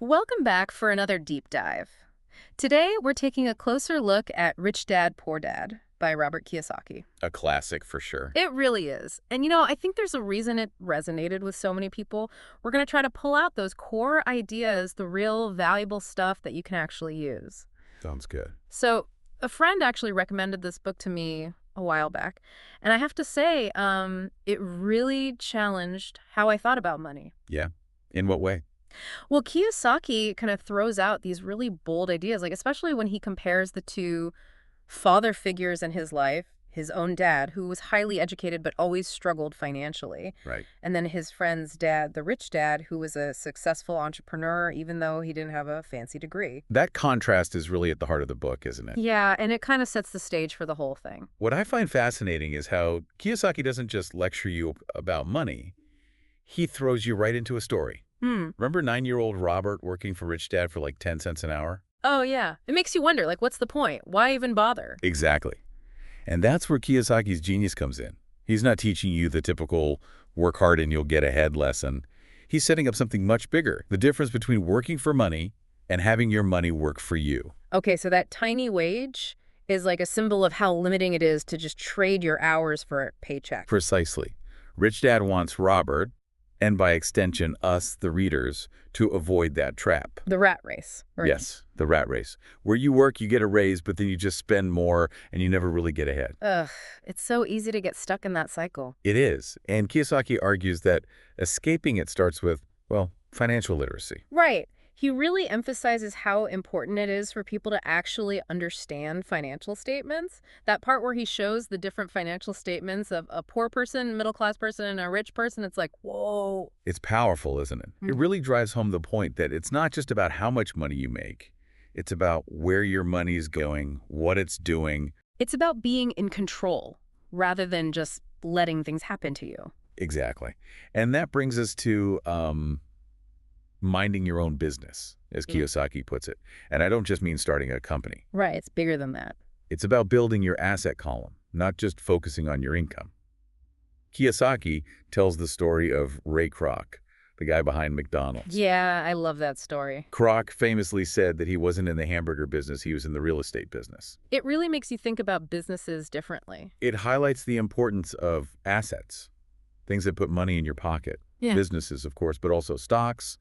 Welcome back for another deep dive. Today, we're taking a closer look at Rich Dad, Poor Dad by Robert Kiyosaki. A classic for sure. It really is. And I think there's a reason it resonated with so many people. We're going to try to pull out those core ideas, the real valuable stuff that you can actually use. Sounds good. So, a friend actually recommended this book to me a while back. And I have to say, it really challenged how I thought about money. Yeah. In what way? Well, Kiyosaki kind of throws out these really bold ideas, like especially when he compares the two father figures in his life, his own dad, who was highly educated but always struggled financially, Right. and then his friend's dad, the rich dad, who was a successful entrepreneur, even though he didn't have a fancy degree. That contrast is really at the heart of the book, isn't it? Yeah, and it kind of sets the stage for the whole thing. What I find fascinating is how Kiyosaki doesn't just lecture you about money. He throws you right into a story. Hmm. Remember 9-year-old Robert working for Rich Dad for like 10 cents an hour? Oh, yeah. It makes you wonder, like, what's the point? Why even bother? Exactly. And that's where Kiyosaki's genius comes in. He's not teaching you the typical work hard and you'll get ahead lesson. He's setting up something much bigger, the difference between working for money and having your money work for you. Okay, so that tiny wage is like a symbol of how limiting it is to just trade your hours for a paycheck. Precisely. Rich Dad wants Robert, and by extension us, the readers, to avoid that trap. The rat race. Right? Yes, the rat race. Where you work, you get a raise, but then you just spend more and you never really get ahead. Ugh, it's so easy to get stuck in that cycle. It is. And Kiyosaki argues that escaping it starts with, well, financial literacy. Right. He really emphasizes how important it is for people to actually understand financial statements. That part where he shows the different financial statements of a poor person, middle-class person, and a rich person, it's like, whoa. It's powerful, isn't it? It really drives home the point that it's not just about how much money you make. It's about where your money is going, what it's doing. It's about being in control rather than just letting things happen to you. Exactly. And that brings us to minding your own business, as Kiyosaki puts it. And I don't just mean starting a company. Right, it's bigger than that. It's about building your asset column, not just focusing on your income. Kiyosaki tells the story of Ray Kroc, the guy behind McDonald's. Yeah, I love that story. Kroc famously said that he wasn't in the hamburger business, he was in the real estate business. It really makes you think about businesses differently. It highlights the importance of assets, things that put money in your pocket. Yeah. Businesses, of course, but also stocks,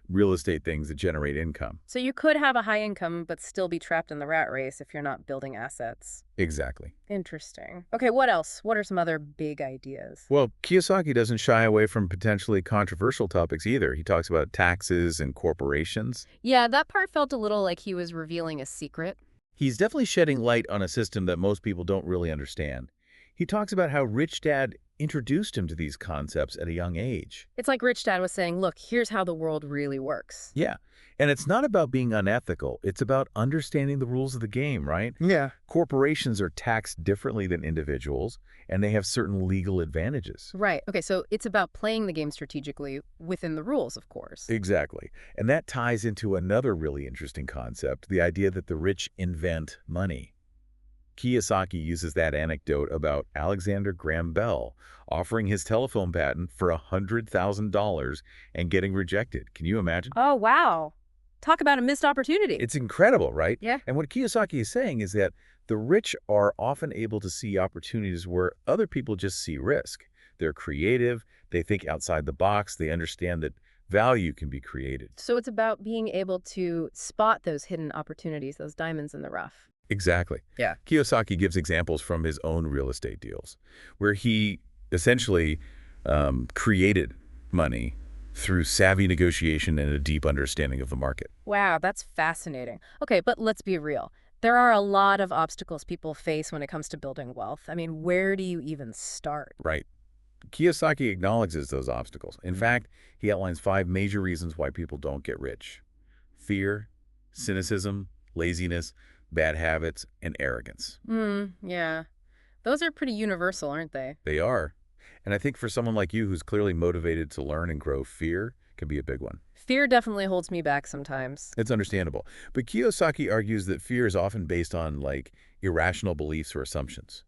real estate things that generate income. So you could have a high income but still be trapped in the rat race if you're not building assets. Exactly. Interesting. Okay, what else? What are some other big ideas? Well, Kiyosaki doesn't shy away from potentially controversial topics either. He talks about taxes and corporations. Yeah, that part felt a little like he was revealing a secret. He's definitely shedding light on a system that most people don't really understand. He talks about how Rich Dad introduced him to these concepts at a young age. It's like Rich Dad was saying, look, here's how the world really works. Yeah, and it's not about being unethical. It's about understanding the rules of the game, right? Yeah. Corporations are taxed differently than individuals, and they have certain legal advantages. Right. Okay, so it's about playing the game strategically within the rules, of course. Exactly. And that ties into another really interesting concept, the idea that the rich invent money. Kiyosaki uses that anecdote about Alexander Graham Bell offering his telephone patent for $100,000 and getting rejected. Can you imagine? Oh, wow. Talk about a missed opportunity. It's incredible, right? Yeah. And what Kiyosaki is saying is that the rich are often able to see opportunities where other people just see risk. They're creative, they think outside the box, they understand that value can be created. So it's about being able to spot those hidden opportunities, those diamonds in the rough. Exactly. Yeah. Kiyosaki gives examples from his own real estate deals, where he essentially created money through savvy negotiation and a deep understanding of the market. Wow, that's fascinating. Okay, but let's be real. There are a lot of obstacles people face when it comes to building wealth. I mean, where do you even start? Right. Kiyosaki acknowledges those obstacles. In fact, he outlines 5 major reasons why people don't get rich: fear, cynicism, laziness, bad habits, and arrogance. Yeah. Those are pretty universal, aren't they? They are. And I think for someone like you who's clearly motivated to learn and grow, fear can be a big one. Fear definitely holds me back sometimes. It's understandable. But Kiyosaki argues that fear is often based on, like, irrational beliefs or assumptions.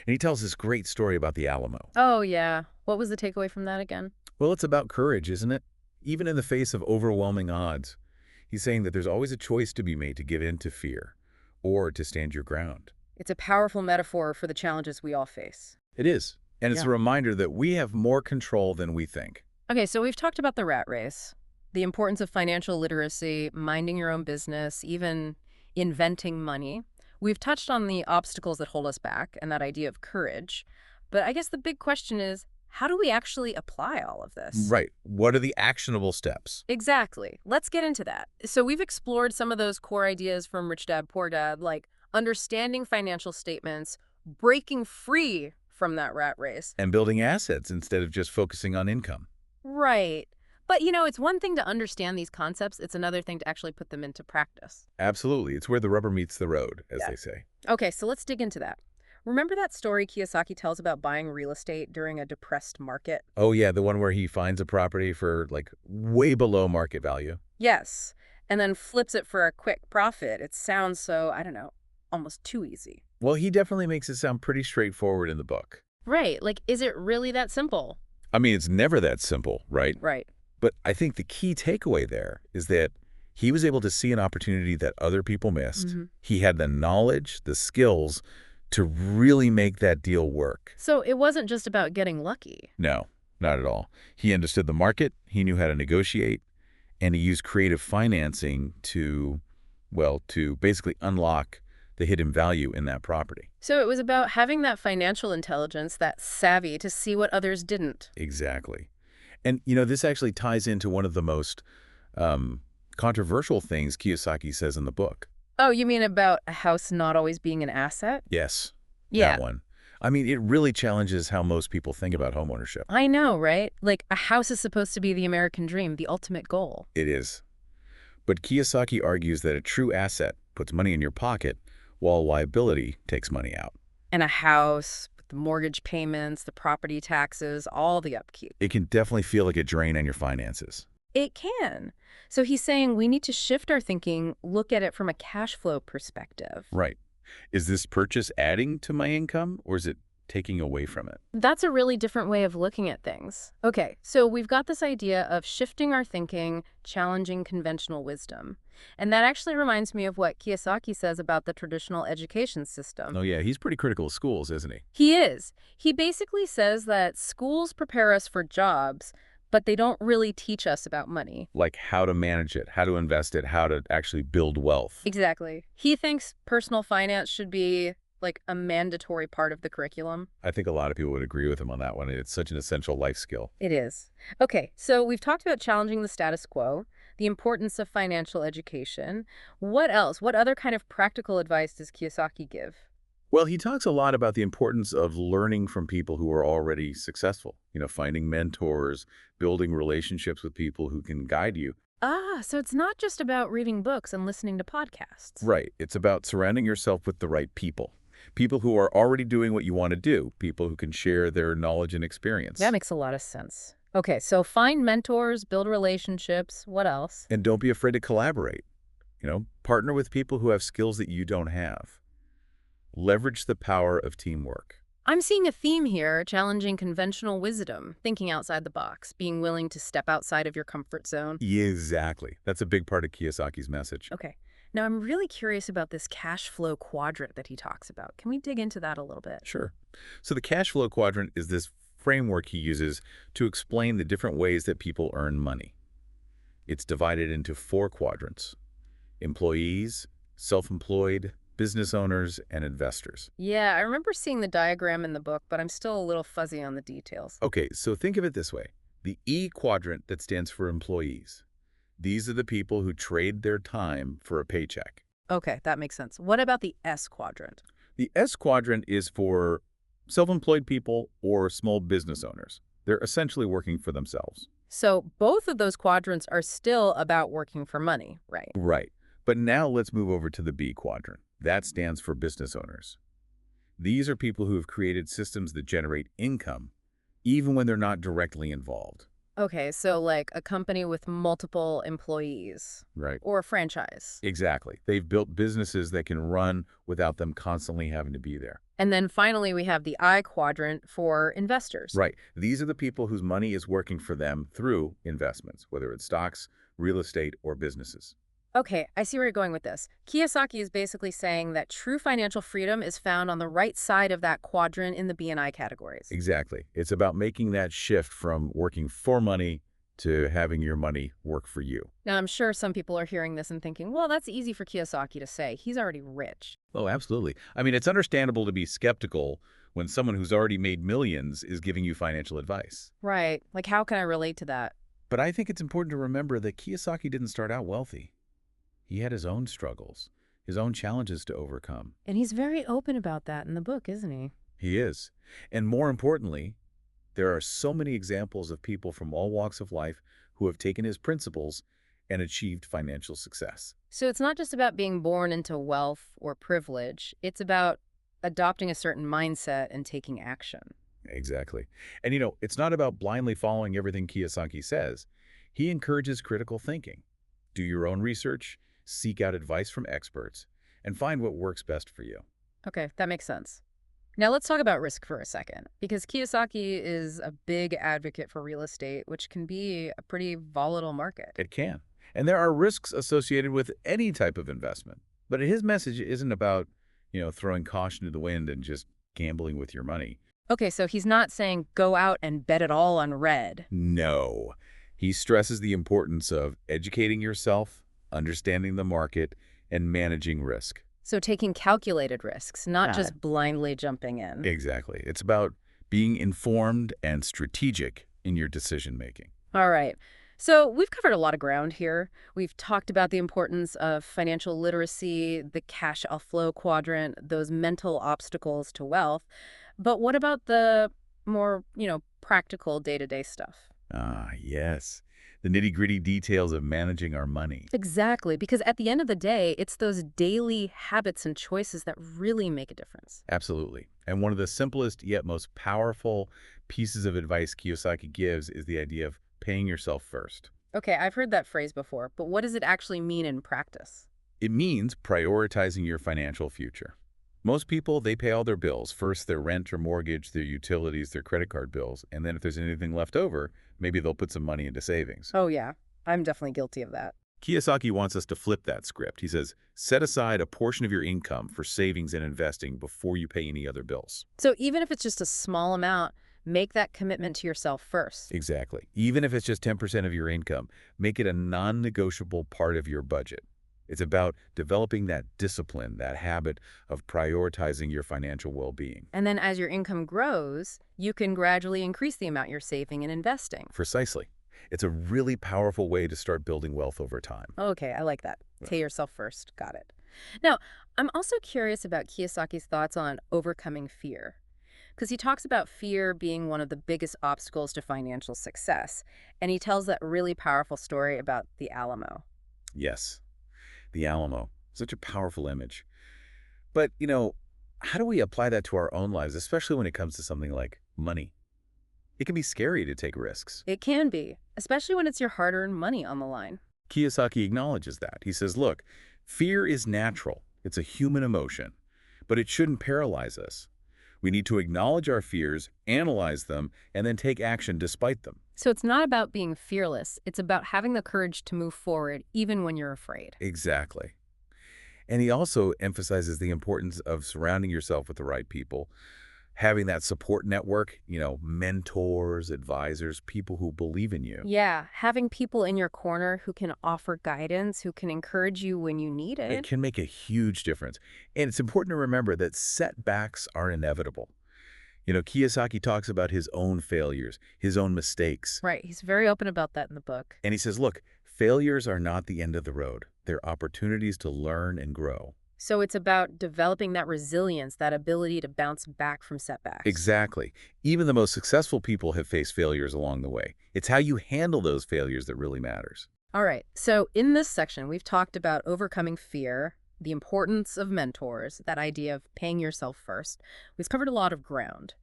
And he tells this great story about the Alamo. Oh, yeah. What was the takeaway from that again? Well, it's about courage, isn't it? Even in the face of overwhelming odds. He's saying that there's always a choice to be made to give in to fear or to stand your ground. It's a powerful metaphor for the challenges we all face. It is. And it's Yeah. a reminder that we have more control than we think. Okay, so we've talked about the rat race, the importance of financial literacy, minding your own business, even inventing money. We've touched on the obstacles that hold us back and that idea of courage. But I guess the big question is, how do we actually apply all of this? Right. What are the actionable steps? Exactly. Let's get into that. So we've explored some of those core ideas from Rich Dad, Poor Dad, like understanding financial statements, breaking free from that rat race. And building assets instead of just focusing on income. Right. But, it's one thing to understand these concepts. It's another thing to actually put them into practice. Absolutely. It's where the rubber meets the road, as Yeah. they say. Okay, so let's dig into that. Remember that story Kiyosaki tells about buying real estate during a depressed market? Oh, yeah, the one where he finds a property for, like, way below market value. Yes. And then flips it for a quick profit. It sounds so, I don't know, almost too easy. Well, he definitely makes it sound pretty straightforward in the book. Right. Like, is it really that simple? I mean, it's never that simple, right? Right. But I think the key takeaway there is that he was able to see an opportunity that other people missed. Mm-hmm. He had the knowledge, the skills to really make that deal work. So it wasn't just about getting lucky. No, not at all. He understood the market, he knew how to negotiate, and he used creative financing to basically unlock the hidden value in that property. So it was about having that financial intelligence, that savvy to see what others didn't. Exactly. And, this actually ties into one of the most controversial things Kiyosaki says in the book. Oh, you mean about a house not always being an asset? Yes, Yeah. that one. I mean, it really challenges how most people think about homeownership. I know, right? Like, a house is supposed to be the American dream, the ultimate goal. It is. But Kiyosaki argues that a true asset puts money in your pocket, while a liability takes money out. And a house, with the mortgage payments, the property taxes, all the upkeep. It can definitely feel like a drain on your finances. It can. So he's saying we need to shift our thinking, look at it from a cash flow perspective. Right. Is this purchase adding to my income, or is it taking away from it? That's a really different way of looking at things. Okay, so we've got this idea of shifting our thinking, challenging conventional wisdom. And that actually reminds me of what Kiyosaki says about the traditional education system. Oh, yeah, he's pretty critical of schools, isn't he? He is. He basically says that schools prepare us for jobs, but they don't really teach us about money. Like how to manage it, how to invest it, how to actually build wealth. Exactly. He thinks personal finance should be like a mandatory part of the curriculum. I think a lot of people would agree with him on that one. It's such an essential life skill. It is. Okay, so we've talked about challenging the status quo, the importance of financial education. What else? What other kind of practical advice does Kiyosaki give? Well, he talks a lot about the importance of learning from people who are already successful. Finding mentors, building relationships with people who can guide you. So it's not just about reading books and listening to podcasts. Right. It's about surrounding yourself with the right people. People who are already doing what you want to do. People who can share their knowledge and experience. That makes a lot of sense. Okay, so find mentors, build relationships. What else? And don't be afraid to collaborate. Partner with people who have skills that you don't have. Leverage the power of teamwork. I'm seeing a theme here, challenging conventional wisdom, thinking outside the box, being willing to step outside of your comfort zone. Exactly. That's a big part of Kiyosaki's message. Okay. Now, I'm really curious about this cash flow quadrant that he talks about. Can we dig into that a little bit? Sure. So the cash flow quadrant is this framework he uses to explain the different ways that people earn money. It's divided into 4 quadrants: employees, self-employed, business owners, and investors. Yeah, I remember seeing the diagram in the book, but I'm still a little fuzzy on the details. Okay, so think of it this way. The E quadrant that stands for employees. These are the people who trade their time for a paycheck. Okay, that makes sense. What about the S quadrant? The S quadrant is for self-employed people or small business owners. They're essentially working for themselves. So both of those quadrants are still about working for money, right? Right. But now let's move over to the B quadrant. That stands for business owners. These are people who have created systems that generate income, even when they're not directly involved. Okay, so like a company with multiple employees Right. or a franchise. Exactly. They've built businesses that can run without them constantly having to be there. And then finally, we have the I quadrant for investors. Right. These are the people whose money is working for them through investments, whether it's stocks, real estate, or businesses. Okay, I see where you're going with this. Kiyosaki is basically saying that true financial freedom is found on the right side of that quadrant in the B&I categories. Exactly. It's about making that shift from working for money to having your money work for you. Now, I'm sure some people are hearing this and thinking, well, that's easy for Kiyosaki to say. He's already rich. Oh, absolutely. I mean, it's understandable to be skeptical when someone who's already made millions is giving you financial advice. Right. Like, how can I relate to that? But I think it's important to remember that Kiyosaki didn't start out wealthy. He had his own struggles, his own challenges to overcome. And he's very open about that in the book, isn't he? He is. And more importantly, there are so many examples of people from all walks of life who have taken his principles and achieved financial success. So it's not just about being born into wealth or privilege. It's about adopting a certain mindset and taking action. Exactly. And it's not about blindly following everything Kiyosaki says. He encourages critical thinking. Do your own research, seek out advice from experts, and find what works best for you. Okay, that makes sense. Now let's talk about risk for a second, because Kiyosaki is a big advocate for real estate, which can be a pretty volatile market. It can. And there are risks associated with any type of investment. But his message isn't about, throwing caution to the wind and just gambling with your money. Okay, so he's not saying go out and bet it all on red. No. He stresses the importance of educating yourself, understanding the market, and managing risk. So taking calculated risks, not Got it. just blindly jumping in. Exactly. It's about being informed and strategic in your decision making. All right. So we've covered a lot of ground here. We've talked about the importance of financial literacy, the cash outflow quadrant, those mental obstacles to wealth. But what about the more, practical day-to-day stuff? Ah, yes. The nitty-gritty details of managing our money. Exactly, because at the end of the day, it's those daily habits and choices that really make a difference. Absolutely. And one of the simplest yet most powerful pieces of advice Kiyosaki gives is the idea of paying yourself first. Okay, I've heard that phrase before, but what does it actually mean in practice? It means prioritizing your financial future. Most people, they pay all their bills, first their rent or mortgage, their utilities, their credit card bills, and then if there's anything left over, maybe they'll put some money into savings. Oh, yeah, I'm definitely guilty of that. Kiyosaki wants us to flip that script. He says, set aside a portion of your income for savings and investing before you pay any other bills. So even if it's just a small amount, make that commitment to yourself first. Exactly. Even if it's just 10% of your income, make it a non-negotiable part of your budget. It's about developing that discipline, that habit of prioritizing your financial well-being. And then as your income grows, you can gradually increase the amount you're saving and investing. Precisely. It's a really powerful way to start building wealth over time. Okay, I like that. Yeah. Pay yourself first. Got it. Now, I'm also curious about Kiyosaki's thoughts on overcoming fear, because he talks about fear being one of the biggest obstacles to financial success. And he tells that really powerful story about the Alamo. Yes, the Alamo. Such a powerful image. But, how do we apply that to our own lives, especially when it comes to something like money? It can be scary to take risks. It can be, especially when it's your hard-earned money on the line. Kiyosaki acknowledges that. He says, look, fear is natural. It's a human emotion, but it shouldn't paralyze us. We need to acknowledge our fears, analyze them, and then take action despite them. So it's not about being fearless. It's about having the courage to move forward, even when you're afraid. Exactly. And he also emphasizes the importance of surrounding yourself with the right people, having that support network, mentors, advisors, people who believe in you. Yeah, having people in your corner who can offer guidance, who can encourage you when you need It it. can make a huge difference. And it's important to remember that setbacks are inevitable. Kiyosaki talks about his own failures, his own mistakes. Right, he's very open about that in the book. And he says, look, failures are not the end of the road. They're opportunities to learn and grow. So it's about developing that resilience, that ability to bounce back from setbacks. Exactly. Even the most successful people have faced failures along the way. It's how you handle those failures that really matters. All right, so in this section, we've talked about overcoming fear, the importance of mentors, that idea of paying yourself first. We've covered a lot of ground.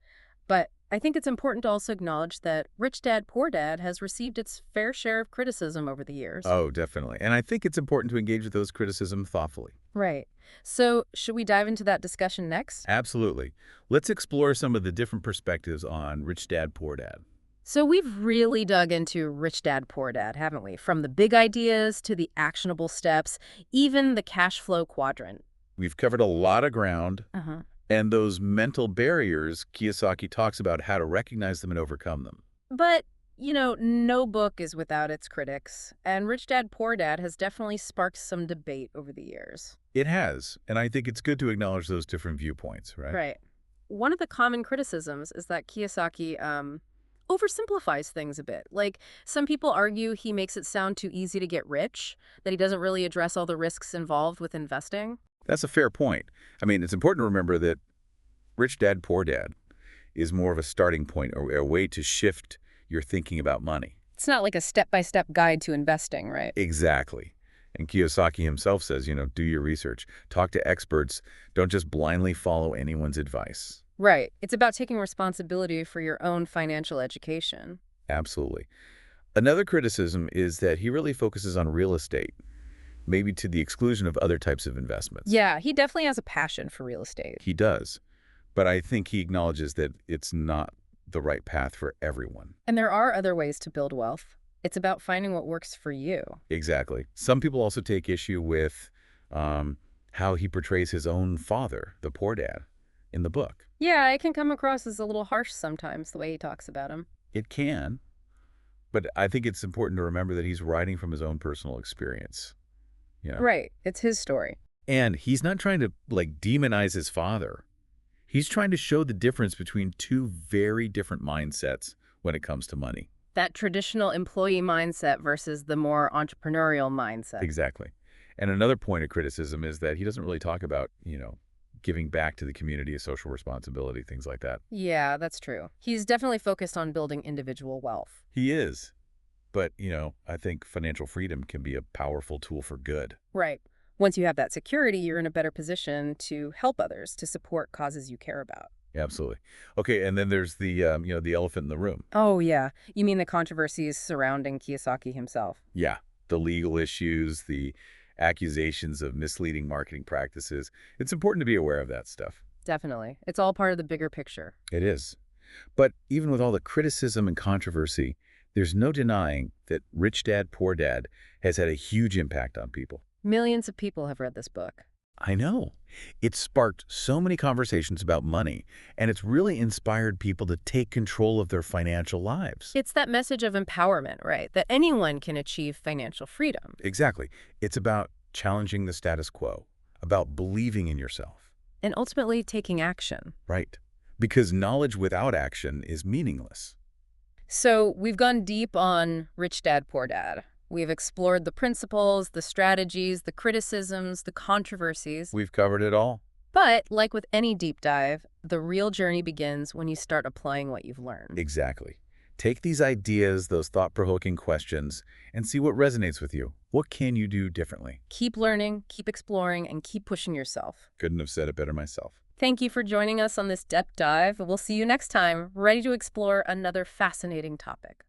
But I think it's important to also acknowledge that Rich Dad, Poor Dad has received its fair share of criticism over the years. Oh, definitely. And I think it's important to engage with those criticisms thoughtfully. Right. So should we dive into that discussion next? Absolutely. Let's explore some of the different perspectives on Rich Dad, Poor Dad. So we've really dug into Rich Dad, Poor Dad, haven't we? From the big ideas to the actionable steps, even the cash flow quadrant. We've covered a lot of ground, Uh-huh. and those mental barriers, Kiyosaki talks about how to recognize them and overcome them. But, no book is without its critics, and Rich Dad, Poor Dad has definitely sparked some debate over the years. It has, and I think it's good to acknowledge those different viewpoints, right? Right. One of the common criticisms is that Kiyosaki oversimplifies things a bit. Like, some people argue he makes it sound too easy to get rich, that he doesn't really address all the risks involved with investing. That's a fair point. I mean, it's important to remember that Rich Dad, Poor Dad is more of a starting point or a way to shift your thinking about money. It's not like a step-by-step guide to investing, right? Exactly. And Kiyosaki himself says, do your research. Talk to experts. Don't just blindly follow anyone's advice. Right. It's about taking responsibility for your own financial education. Absolutely. Another criticism is that he really focuses on real estate, maybe to the exclusion of other types of investments. Yeah, he definitely has a passion for real estate. He does. But I think he acknowledges that it's not the right path for everyone. And there are other ways to build wealth. It's about finding what works for you. Exactly. Some people also take issue with how he portrays his own father, the poor dad, in the book. Yeah, it can come across as a little harsh sometimes, the way he talks about him. It can, but I think it's important to remember that he's writing from his own personal experience, you know. Right. It's his story. And he's not trying to, like, demonize his father. He's trying to show the difference between two very different mindsets when it comes to money. That traditional employee mindset versus the more entrepreneurial mindset. Exactly. And another point of criticism is that he doesn't really talk about, giving back to the community, a social responsibility, things like that. Yeah, that's true. He's definitely focused on building individual wealth. He is. But, I think financial freedom can be a powerful tool for good. Right. Once you have that security, you're in a better position to help others, to support causes you care about. Absolutely. Okay, and then there's the, the elephant in the room. Oh, yeah. You mean the controversies surrounding Kiyosaki himself? Yeah, the legal issues, the accusations of misleading marketing practices. It's important to be aware of that stuff. Definitely. It's all part of the bigger picture. It is. But even with all the criticism and controversy, there's no denying that Rich Dad, Poor Dad has had a huge impact on people. Millions of people have read this book. I know. It's sparked so many conversations about money, and it's really inspired people to take control of their financial lives. It's that message of empowerment, right? That anyone can achieve financial freedom. Exactly. It's about challenging the status quo, about believing in yourself. And ultimately taking action. Right. Because knowledge without action is meaningless. So we've gone deep on Rich Dad, Poor Dad. We've explored the principles, the strategies, the criticisms, the controversies. We've covered it all. But like with any deep dive, the real journey begins when you start applying what you've learned. Exactly. Take these ideas, those thought-provoking questions, and see what resonates with you. What can you do differently? Keep learning, keep exploring, and keep pushing yourself. Couldn't have said it better myself. Thank you for joining us on this depth dive. We'll see you next time, ready to explore another fascinating topic.